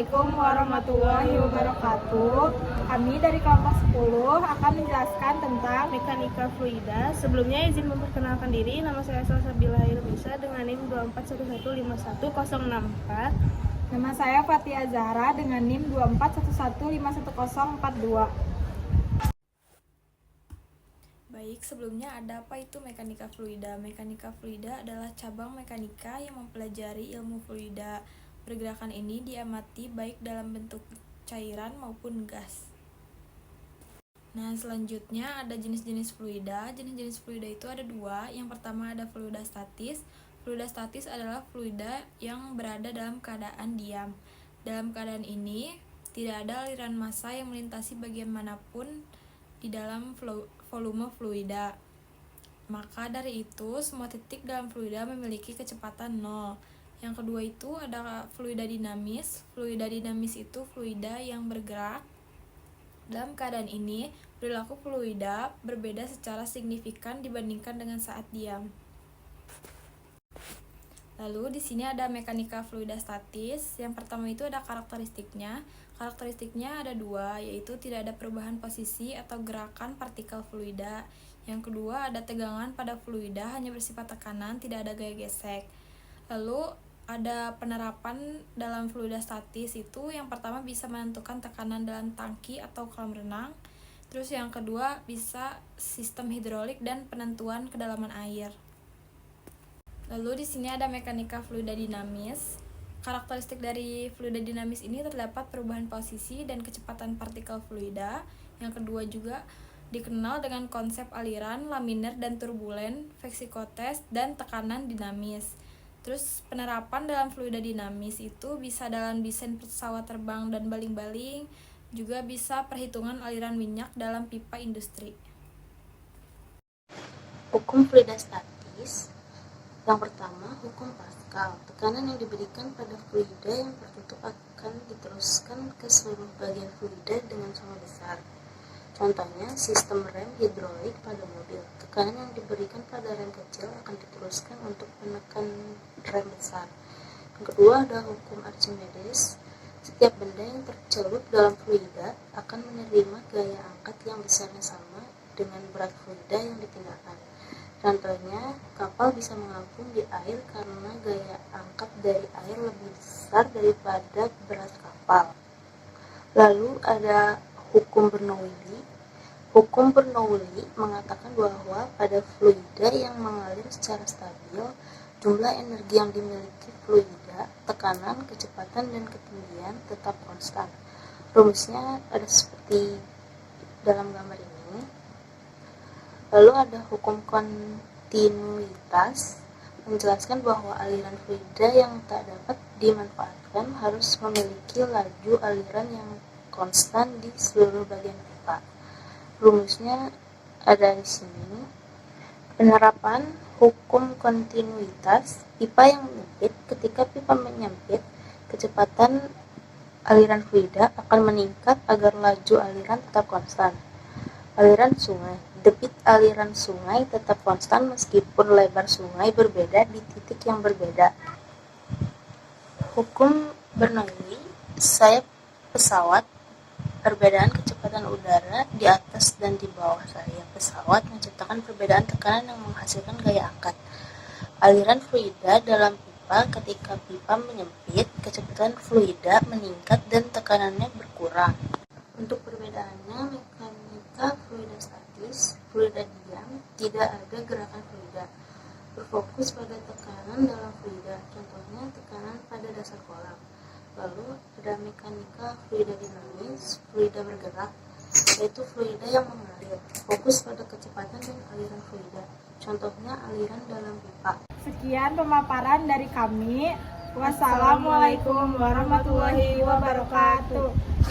Assalamualaikum warahmatullahi wabarakatuh. Kami dari kelompok 10 akan menjelaskan tentang mekanika fluida. Sebelumnya izin memperkenalkan diri, nama saya Salsabila Hairunisa dengan NIM 241151064. Nama saya Fatia Zahra dengan NIM 241151042. Baik, sebelumnya ada apa itu mekanika fluida? Mekanika fluida adalah cabang mekanika yang mempelajari ilmu fluida. Pergerakan ini diamati baik dalam bentuk cairan maupun gas. Nah, selanjutnya ada jenis-jenis fluida. Jenis-jenis fluida itu ada dua. Yang pertama ada fluida statis. Fluida statis adalah fluida yang berada dalam keadaan diam. Dalam keadaan ini, tidak ada aliran massa yang melintasi bagian manapun di dalam volume fluida. Maka dari itu, semua titik dalam fluida memiliki kecepatan 0. Yang kedua itu ada fluida dinamis. Fluida dinamis itu fluida yang bergerak. Dalam keadaan ini, perilaku fluida berbeda secara signifikan dibandingkan dengan saat diam. Lalu di sini ada mekanika fluida statis. Yang pertama itu ada karakteristiknya. Karakteristiknya ada dua, yaitu tidak ada perubahan posisi atau gerakan partikel fluida. Yang kedua ada tegangan pada fluida hanya bersifat tekanan, tidak ada gaya gesek. Lalu ada penerapan dalam fluida statis itu yang pertama bisa menentukan tekanan dalam tangki atau kolam renang. Terus yang kedua bisa sistem hidrolik dan penentuan kedalaman air. Lalu di sini ada mekanika fluida dinamis. Karakteristik dari fluida dinamis ini terdapat perubahan posisi dan kecepatan partikel fluida. Yang kedua juga dikenal dengan konsep aliran, laminer dan turbulen, veksikotes dan tekanan dinamis. Terus penerapan dalam fluida dinamis itu bisa dalam desain pesawat terbang dan baling-baling, juga bisa perhitungan aliran minyak dalam pipa industri. Hukum fluida statis. Yang pertama, hukum Pascal. Tekanan yang diberikan pada fluida yang tertutup akan diteruskan ke seluruh bagian fluida dengan sama besar. Contohnya, sistem rem hidrolik pada mobil. Tekanan yang diberikan pada rem kecil akan diteruskan untuk menekan rem besar. Yang kedua ada hukum Archimedes. Setiap benda yang tercelup dalam fluida akan menerima gaya angkat yang besarnya sama dengan berat fluida yang dipindahkan. Contohnya, kapal bisa mengapung di air karena gaya angkat dari air lebih besar daripada berat kapal. Lalu ada hukum Bernoulli. Hukum Bernoulli mengatakan bahwa pada fluida yang mengalir secara stabil, jumlah energi yang dimiliki fluida, tekanan, kecepatan, dan ketinggian tetap konstan. Rumusnya ada seperti dalam gambar ini. Lalu ada hukum kontinuitas, menjelaskan bahwa aliran fluida yang tak dapat dimanfaatkan harus memiliki laju aliran yang konstan di seluruh bagian pipa. Rumusnya ada di sini. Penerapan hukum kontinuitas, pipa yang menyempit. Ketika pipa menyempit, kecepatan aliran fluida akan meningkat agar laju aliran tetap konstan. Aliran sungai, debit aliran sungai tetap konstan meskipun lebar sungai berbeda di titik yang berbeda. Hukum Bernoulli, sayap pesawat, perbedaan kecepatan udara di atas dan di bawah sayap pesawat menciptakan perbedaan tekanan yang menghasilkan gaya angkat. Aliran fluida dalam pipa, ketika pipa menyempit, kecepatan fluida meningkat dan tekanannya berkurang. Untuk perbedaannya, mekanika fluida statis, fluida diam, tidak ada gerakan fluida, berfokus pada tekanan dalam fluida, contohnya tekanan pada dasar kolam. Lalu ada mekanika fluida dinamis, fluida bergerak, yaitu fluida yang mengalir, fokus pada kecepatan dan aliran fluida, contohnya aliran dalam pipa. Sekian pemaparan dari kami. Wassalamualaikum warahmatullahi wabarakatuh.